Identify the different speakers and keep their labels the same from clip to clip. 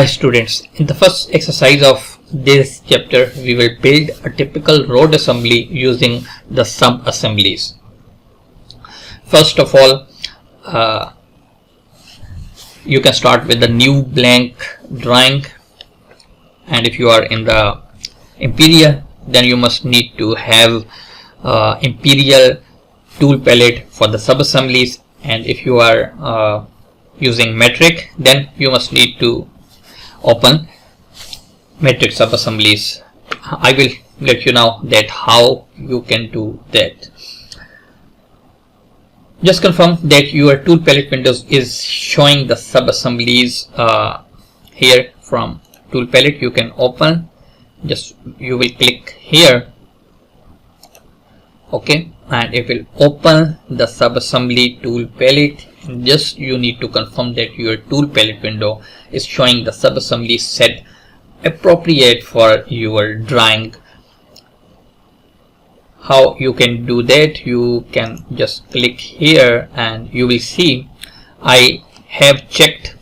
Speaker 1: Hi students, in the first exercise of this chapter, we will build a typical road assembly using the sub-assemblies. First of all, you can start with the new blank drawing, and if you are in the Imperial, then you must need to have Imperial tool palette for the sub-assemblies, and if you are using metric, then you must need to open metric sub-assemblies. I will let you know that how you can do that. Just confirm that your tool palette windows is showing the sub-assemblies here. From tool palette you can open, just you will click here, okay, and it will open the sub-assembly tool palette. And just you need to confirm that your tool palette window is showing the sub-assembly set appropriate for your drawing. How you can do that? You can just click here and you will see I have checked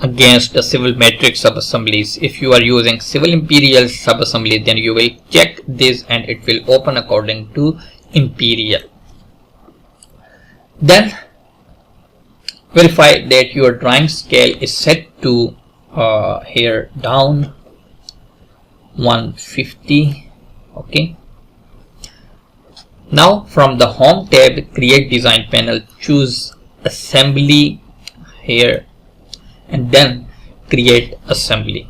Speaker 1: against the civil matrix sub-assemblies. If you are using civil imperial sub-assembly, then you will check this and it will open according to imperial. Then verify that your drawing scale is set to here down 150. Okay. Now from the home tab, create design panel, choose assembly here and then create assembly.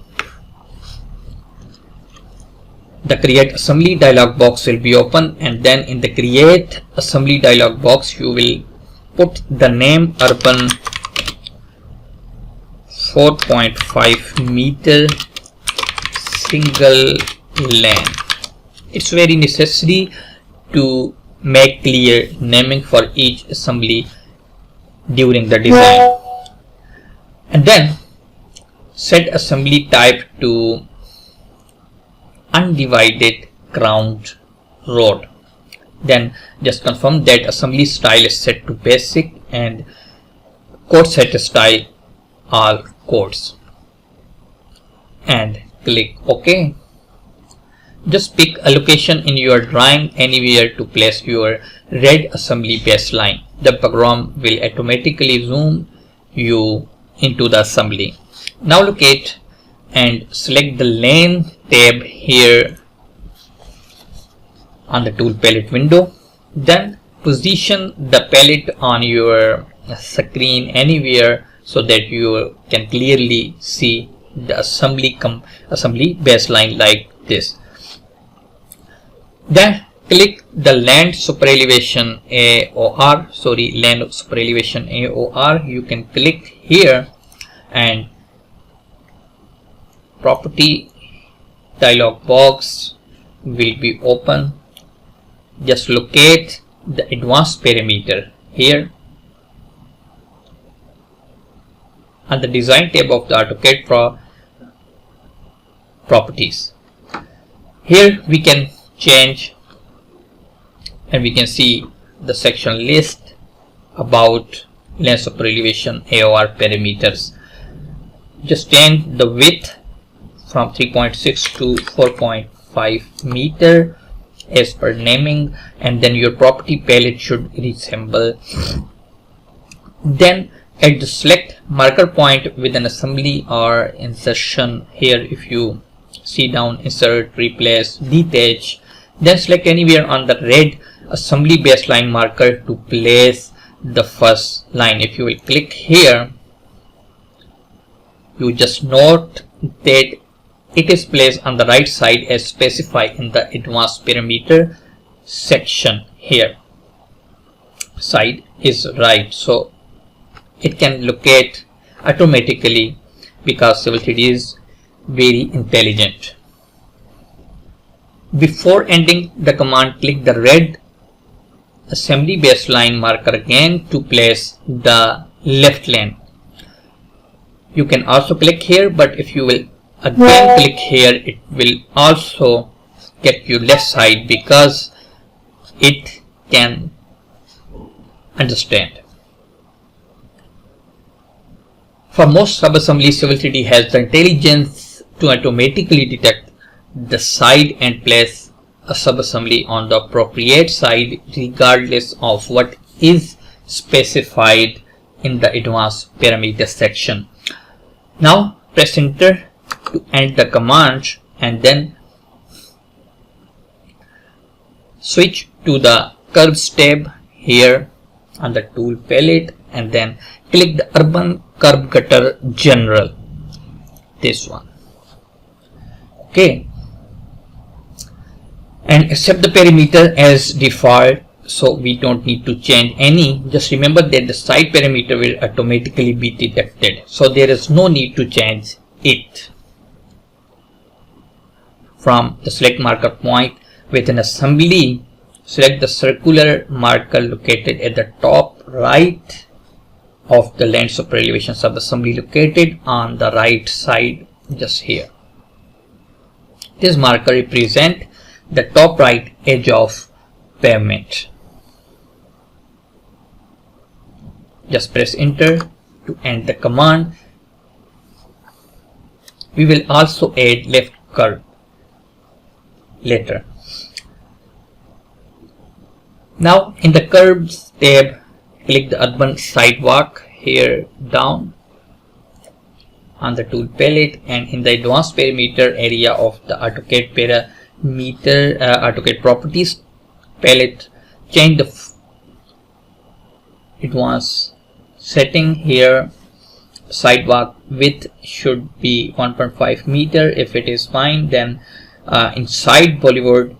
Speaker 1: The create assembly dialog box will be open, and then in the create assembly dialog box you will put the name urban 4.5 meter single lane. It's very necessary to make clear naming for each assembly during the design. And then set assembly type to undivided ground road. Then just confirm that assembly style is set to basic and code set style all codes, and click OK. Just pick a location in your drawing anywhere to place your red assembly baseline. The program will automatically zoom you into the assembly. Now locate and select the lane tab here on the tool palette window. Then position the palette on your screen anywhere so that you can clearly see the assembly baseline like this. Then click the land superelevation AOR, land superelevation AOR. You can click here and property dialog box will be open. Just locate the advanced parameter here on the design tab of the AutoCAD properties. Here we can change and we can see the section list about land superelevation AOR parameters. Just change the width from 3.6 to 4.5 meter as per naming, and then your property palette should resemble. Then at the select marker point with an assembly or insertion here, if you see down, insert, replace, detach, then select anywhere on the red assembly baseline marker to place the first line. If you will click here, you just note that it is placed on the right side as specified in the advanced parameter section here. Side is right, so it can locate automatically because Civil 3D is very intelligent. Before ending the command, click the red assembly baseline marker again to place the left lane. You can also click here, but if you will again click here, it will also get you left side because it can understand. For most sub-assemblies, Civil 3D has the intelligence to automatically detect the side and place a sub-assembly on the appropriate side regardless of what is specified in the advanced parameter section. Now press enter to end the command and then switch to the curves tab here on the tool palette and then click the urban curb gutter general, this one. Okay, and accept the parameter as default, so we don't need to change any. Just remember that the side parameter will automatically be detected, so there is no need to change it. From the select marker point within assembly, select the circular marker located at the top right of the land super elevation subassembly located on the right side, just here. This marker represents the top right edge of pavement. Just press enter to end the command. We will also add left curve later. Now in the curves tab, click the urban sidewalk here down on the tool palette, and in the advanced parameter area of the AutoCAD AutoCAD properties palette, change the advanced setting here. Sidewalk width should be 1.5 meter. If it is fine, then inside boulevard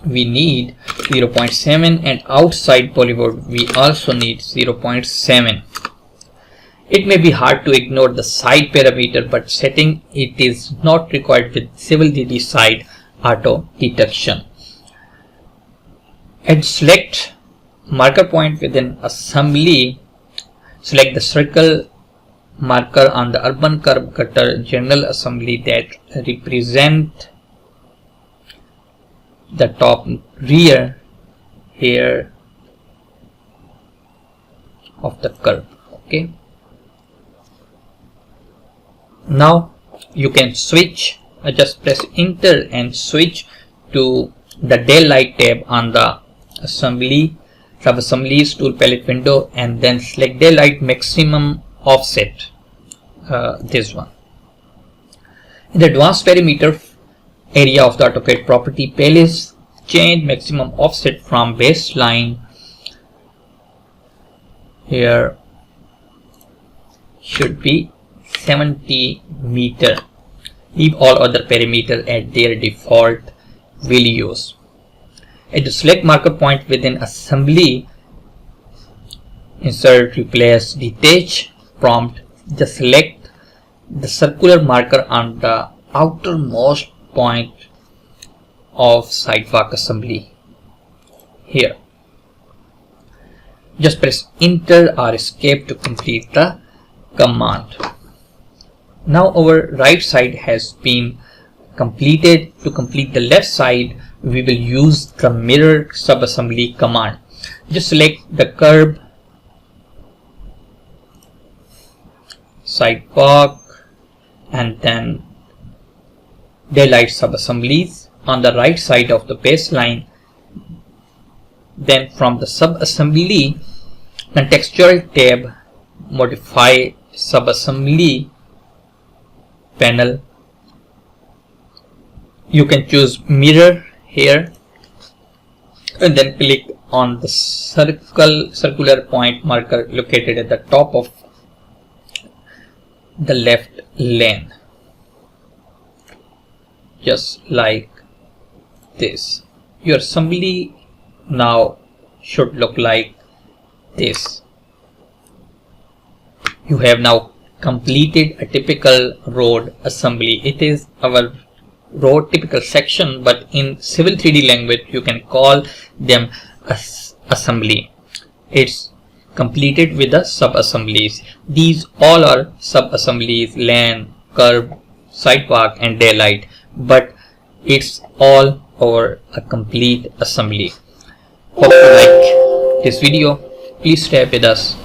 Speaker 1: we need 0.7 and outside boulevard we also need 0.7. It may be hard to ignore the side parameter, but setting it is not required with Civil 3D side auto detection. And select marker point within assembly, select the circle marker on the urban curb gutter general assembly that represent the top rear here of the curve. Okay, now you can switch, just press enter and switch to the daylight tab on the assembly subassemblies tool palette window, and then select daylight maximum offset, this one. In the advanced parameter area of the AutoCAD property palette, change maximum offset from baseline here should be 70 meter. Leave all other parameters at their default values. At the select marker point within assembly, insert, replace, detach prompt, just select the circular marker on the outermost point of sidewalk assembly here. Just press enter or escape to complete the command. Now our right side has been completed. To complete the left side, we will use the mirror subassembly command. Just select the curb, sidewalk, and then daylight subassemblies on the right side of the baseline. Then from the subassembly contextual tab, modify subassembly panel. You can choose mirror here and then click on the circular point marker located at the top of the left lane, just like this. Your assembly now should look like this. You have now completed a typical road assembly. It is our road typical section, but in Civil 3D language you can call them assembly. It's completed with the sub-assemblies. These all are sub-assemblies: lane, curb, sidewalk and daylight, but it's all over a complete assembly. Hope you like this video. Please stay with us.